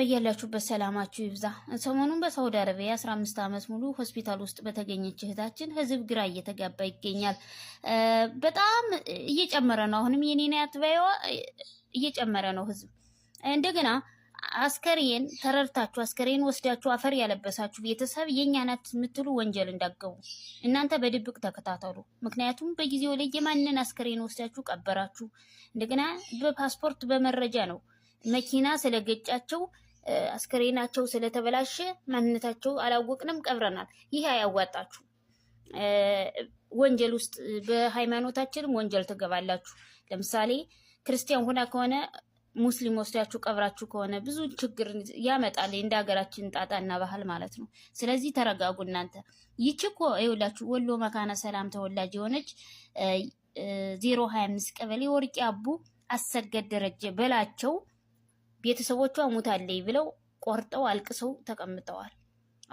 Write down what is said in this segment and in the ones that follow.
በያላችሁበት ሰላማችሁ ይብዛ። ሰሞኑን በሳውዲ አረቢያ 15 ዓመት ሙሉ ሆስፒታል ውስጥ በተገኘች እህታችን ህዝብ ግራ እየተጋባ ይገኛል። በጣም እየጨመረ ነው። አሁንም የኔና ያትባይዋ እየጨመረ ነው ህዝብ። እንደገና አስከሬን ተረድታችሁ አስከሬን ወስዳችሁ አፈር ያለበሳችሁ ቤተሰብ የኛ ናት የምትሉ ወንጀል እንዳገቡ እናንተ በድብቅ ተከታተሉ። ምክንያቱም በጊዜው ላይ የማንን አስከሬን ወስዳችሁ ቀበራችሁ? እንደገና በፓስፖርት በመረጃ ነው መኪና ስለገጫቸው አስከሬናቸው ስለተበላሸ ማንነታቸው አላወቅንም ቀብረናል። ይህ አያዋጣችሁ። ወንጀል ውስጥ በሃይማኖታችንም ወንጀል ትገባላችሁ። ለምሳሌ ክርስቲያን ሆና ከሆነ ሙስሊም ወስዳችሁ ቀብራችሁ ከሆነ ብዙ ችግር ያመጣል፣ እንደ ሀገራችን ጣጣና ባህል ማለት ነው። ስለዚህ ተረጋጉ እናንተ። ይቺ እኮ ይኸውላችሁ ወሎ መካነ ሰላም ተወላጅ የሆነች 025 ቀበሌ ወርቂ አቡ አሰገድ ደረጀ በላቸው ቤተሰቦቿ ሞታለይ ብለው ቆርጠው አልቅሰው ተቀምጠዋል።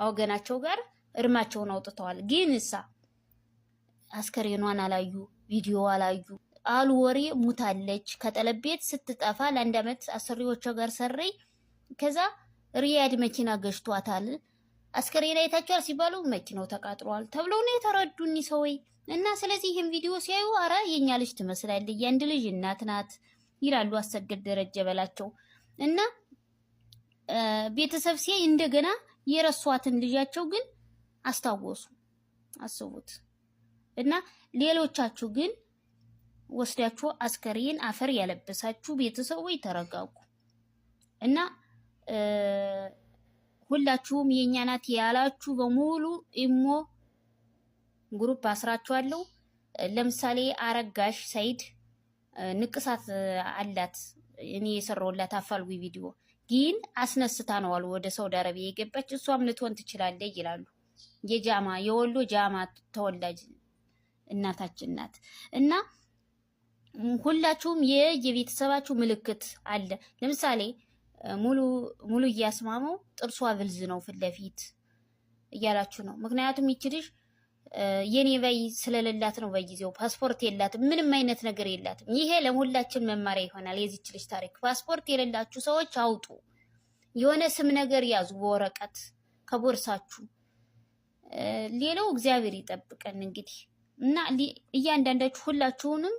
ወገናቸው ጋር እርማቸውን አውጥተዋል። ግን እሳ አስከሬኗን አላዩ፣ ቪዲዮ አላዩ አሉ። ወሬ ሞታለች ከጠለብ ቤት ስትጠፋ ለአንድ ዓመት አሰሪዎቿ ጋር ሰረይ ከዛ ሪያድ መኪና ገጭቷታል። አስከሬን አይታችኋል ሲባሉ መኪናው ተቃጥሏል ተብለው ነው የተረዱኝ ሰውዬ። እና ስለዚህ ይህን ቪዲዮ ሲያዩ አረ የኛ ልጅ ትመስላለች የአንድ ልጅ እናት ናት ይላሉ አሰገድ ደረጀ በላቸው። እና ቤተሰብ ሲያይ እንደገና የረሷትን ልጃቸው ግን አስታወሱ። አስቡት። እና ሌሎቻችሁ ግን ወስዳችሁ አስከሬን አፈር ያለበሳችሁ ቤተሰቦች ተረጋጉ። እና ሁላችሁም የኛ ናት ያላችሁ በሙሉ ኢሞ ግሩፕ አስራችኋለሁ። ለምሳሌ አረጋሽ ሰይድ ንቅሳት አላት። እኔ የሰራውላት አፋልጉ ቪዲዮ ግን አስነስታ ነው አሉ ወደ ሳውዲ አረቢያ የገባች። እሷም ልትሆን ትችላለች ይላሉ። የጃማ የወሎ ጃማ ተወላጅ እናታችን ናት። እና ሁላችሁም የቤተሰባችሁ ምልክት አለ። ለምሳሌ ሙሉ እያስማመው ጥርሷ ብልዝ ነው ፊት ለፊት እያላችሁ ነው። ምክንያቱም ይችልሽ የኔ በይ ስለሌላት ነው። በጊዜው ፓስፖርት የላትም፣ ምንም አይነት ነገር የላትም። ይሄ ለሁላችን መማሪያ ይሆናል የዚች ልጅ ታሪክ። ፓስፖርት የሌላችሁ ሰዎች አውጡ፣ የሆነ ስም ነገር ያዙ በወረቀት ከቦርሳችሁ። ሌላው እግዚአብሔር ይጠብቀን እንግዲህ። እና እያንዳንዳችሁ ሁላችሁንም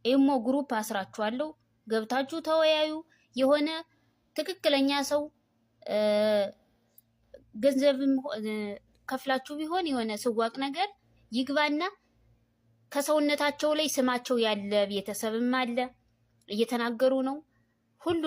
ኢሞ ግሩፕ አስራችኋለሁ፣ ገብታችሁ ተወያዩ። የሆነ ትክክለኛ ሰው ገንዘብም ከፍላችሁ ቢሆን የሆነ ስዋቅ ነገር ይግባና ከሰውነታቸው ላይ ስማቸው ያለ ቤተሰብም አለ እየተናገሩ ነው ሁሉ